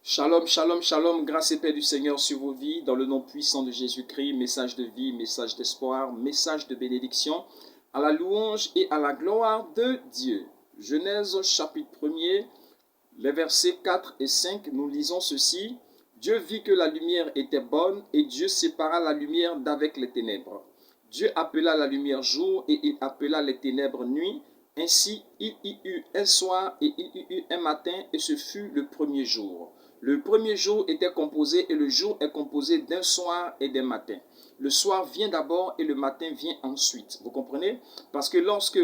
Shalom, shalom, shalom, grâce et paix du Seigneur sur vos vies, dans le nom puissant de Jésus-Christ, message de vie, message d'espoir, message de bénédiction, à la louange et à la gloire de Dieu. Genèse chapitre 1er, les versets 4 et 5, nous lisons ceci. Dieu vit que la lumière était bonne et Dieu sépara la lumière d'avec les ténèbres. Dieu appela la lumière jour et il appela les ténèbres nuit. Ainsi, il y eut un soir et il y eut un matin et ce fut le premier jour. Le premier jour était composé et le jour est composé d'un soir et d'un matin. Le soir vient d'abord et le matin vient ensuite. Vous comprenez? Parce que lorsque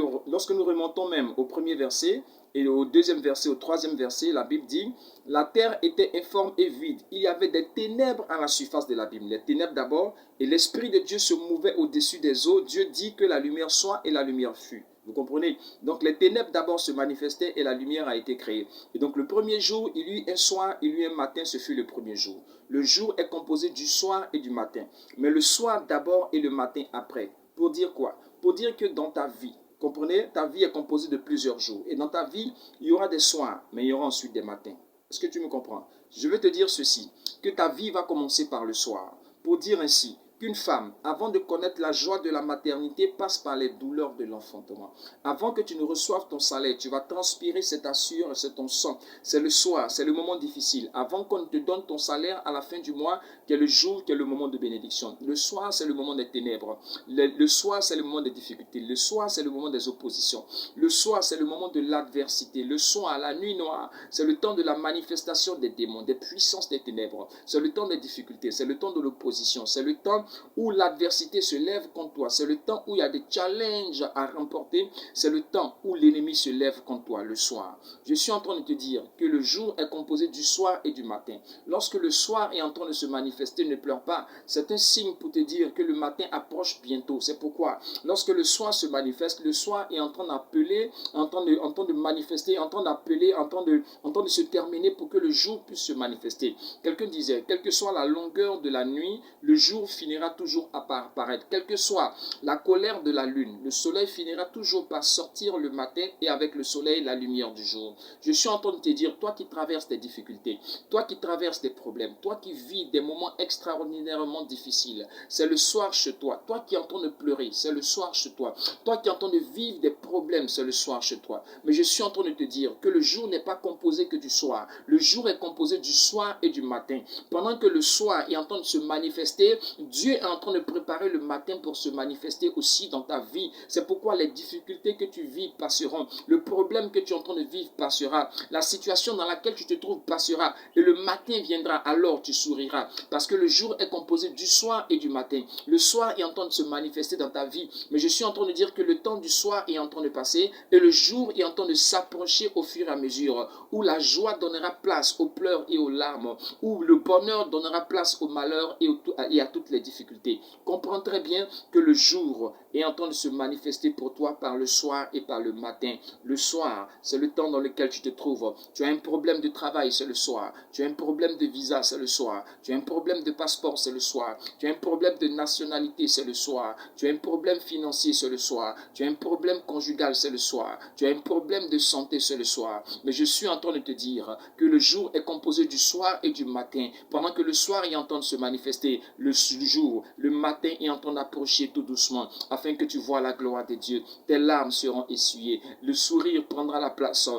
nous remontons même au premier verset et au deuxième verset, au troisième verset, la Bible dit « La terre était informe et vide. Il y avait des ténèbres à la surface de l'abîme. » Les ténèbres d'abord et l'Esprit de Dieu se mouvait au-dessus des eaux. Dieu dit que la lumière soit et la lumière fut. Vous comprenez? Donc les ténèbres d'abord se manifestaient et la lumière a été créée. Et donc le premier jour, il y eut un soir, il y eut un matin, ce fut le premier jour. Le jour est composé du soir et du matin. Mais le soir d'abord et le matin après. Pour dire quoi? Pour dire que dans ta vie, comprenez, ta vie est composée de plusieurs jours. Et dans ta vie, il y aura des soirs, mais il y aura ensuite des matins. Est-ce que tu me comprends? Je vais te dire ceci, que ta vie va commencer par le soir. Pour dire ainsi, qu'une femme, avant de connaître la joie de la maternité, passe par les douleurs de l'enfantement. Avant que tu ne reçoives ton salaire, tu vas transpirer, c'est ta sueur, c'est ton sang. C'est le soir, c'est le moment difficile. Avant qu'on te donne ton salaire à la fin du mois, qui est le jour, qui est le moment de bénédiction. Le soir, c'est le moment des ténèbres. Le soir, c'est le moment des difficultés. Le soir, c'est le moment des oppositions. Le soir, c'est le moment de l'adversité. Le soir, la nuit noire, c'est le temps de la manifestation des démons, des puissances des ténèbres. C'est le temps des difficultés, c'est le temps de l'opposition, c'est le temps où l'adversité se lève contre toi. C'est le temps où il y a des challenges à remporter. C'est le temps où l'ennemi se lève contre toi, le soir. Je suis en train de te dire que le jour est composé du soir et du matin. Lorsque le soir est en train de se manifester, ne pleure pas. C'est un signe pour te dire que le matin approche bientôt. C'est pourquoi, lorsque le soir se manifeste, le soir est en train d'appeler, en train de manifester, en train d'appeler, en train de se terminer pour que le jour puisse se manifester. Quelqu'un disait, quelle que soit la longueur de la nuit, le jour finira toujours à apparaître. Quelle que soit la colère de la lune, le soleil finira toujours par sortir le matin et avec le soleil, la lumière du jour. Je suis en train de te dire, toi qui traverses des difficultés, toi qui traverses des problèmes, toi qui vis des moments extraordinairement difficiles, c'est le soir chez toi. Toi qui es en train de pleurer, c'est le soir chez toi. Toi qui es en train de vivre des problèmes, c'est le soir chez toi. Mais je suis en train de te dire que le jour n'est pas composé que du soir. Le jour est composé du soir et du matin. Pendant que le soir est en train de se manifester, Dieu est en train de préparer le matin pour se manifester aussi dans ta vie. C'est pourquoi les difficultés que tu vis passeront. Le problème que tu es en train de vivre passera. La situation dans laquelle tu te trouves passera. Et le matin viendra, alors tu souriras. Parce que le jour est composé du soir et du matin. Le soir est en train de se manifester dans ta vie. Mais je suis en train de dire que le temps du soir est en train de passer et le jour est en train de s'approcher au fur et à mesure. Où la joie donnera place aux pleurs et aux larmes. Où le bonheur donnera place au malheur et à toutes les difficultés. Comprends très bien que le jour est en train de se manifester pour toi par le soir et par le matin. Le soir, c'est le temps dans lequel tu te trouves. Tu as un problème de travail, c'est le soir. Tu as un problème de visa, c'est le soir. Tu as un problème de passeport, c'est le soir. Tu as un problème de nationalité, c'est le soir. Tu as un problème financier, c'est le soir. Tu as un problème conjugal, c'est le soir. Tu as un problème de santé, c'est le soir. Mais je suis en train de te dire que le jour est composé du soir et du matin. Pendant que le soir est en train de se manifester, le jour, le matin est en train d'approcher tout doucement, afin que tu vois la gloire de Dieu. Tes larmes seront essuyées. Le sourire prendra la place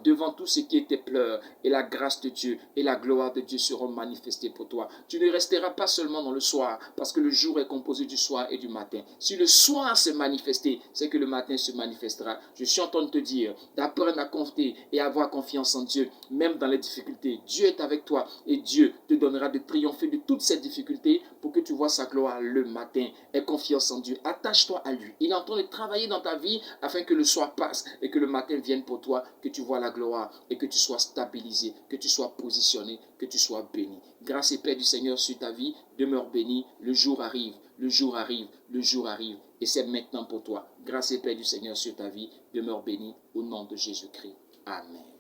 devant tout ce qui était pleurs. Et la grâce de Dieu et la gloire de Dieu seront manifestées pour toi. Tu ne resteras pas seulement dans le soir, parce que le jour est composé du soir et du matin. Si le soir s'est manifesté, c'est que le matin se manifestera. Je suis en train de te dire d'apprendre à compter et à avoir confiance en Dieu, même dans les difficultés. Dieu est avec toi et Dieu te donnera de triompher de toutes ces difficultés pour que tu vois sa gloire le matin. Aie confiance en Dieu. Attache-toi à lui. Il est en train de travailler dans ta vie afin que le soir passe et que le matin vienne pour toi, que tu vois la gloire et que tu sois stabilisé, que tu sois positionné, que tu sois béni. Grâce et paix du Seigneur sur ta vie. Demeure béni. Le jour arrive. Le jour arrive. Le jour arrive. Et c'est maintenant pour toi. Grâce et paix du Seigneur sur ta vie. Demeure béni au nom de Jésus-Christ. Amen.